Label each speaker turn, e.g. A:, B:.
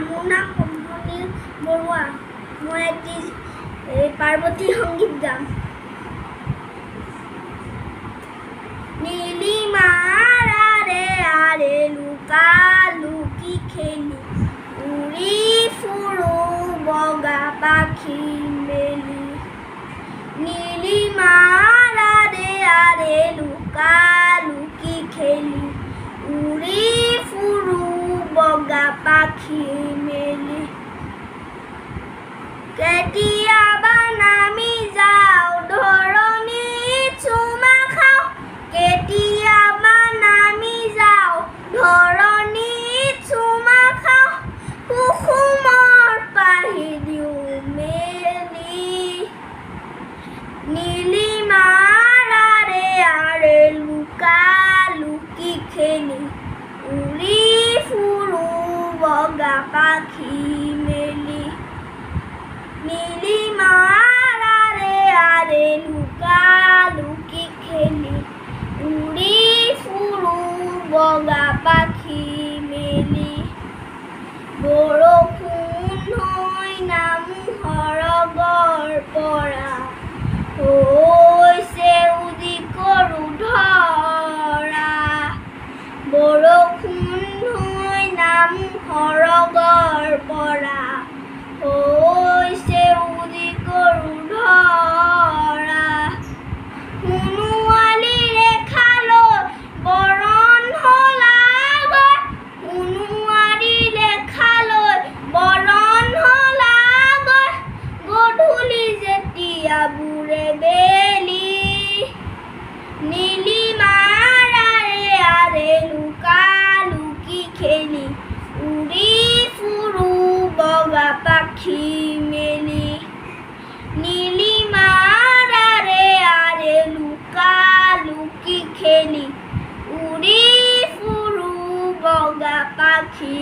A: মোৰ নাম কম্পনী বৰুৱা। মই এটি পাৰ্বতী সংগীত গাম। নীলিমাৰ আৰে আৰে লুকা লুকি খেলি উৰি ফুৰো বগা পাখি মেলি। নীলিমাৰ আৰে আৰে লুকা লুকি খেলি উৰি ফুৰো বগা পাখি মেলি। কেতিয়াবা নামি যাওঁ ধৰণীত চুমা খাওঁ, কেতিয়াবা নামি যাওঁ ধৰণীত চুমা খাওঁ, কুসুমৰ পাহি দিওঁ মেলি। নীলিমাৰ আৰে আৰে লুকা লুকি খেলি উৰি ফুৰো বগা পাখি মেলি। নীলিমাৰ আৰে আৰে লুকা লুকি খেলি উৰি ফুৰো বগা পাখি মেলি। বৰষুণ হৈ নামো সৰগৰ পৰা, হৈছে উদি কৰো ধৰা। বৰষুণ হৈ নামো সৰগৰ পৰা, হৈছে উদি কৰো ধৰা। সোণোৱালী ৰেখালৈ বৰণ হ'ল আগৰ, সোণোৱালী ৰেখালৈ বৰণ হ'ল আগৰ, গধূলি যেতিয়া বুৰে বেলি। নীলিমাৰ আৰে আৰে লুকা লুকি খেলি উৰি ফুৰো বগা পাখি মেলি। নীলিমাৰ আৰে আৰে লুকা লুকি খেলি উৰি ফুৰো বগা পাখি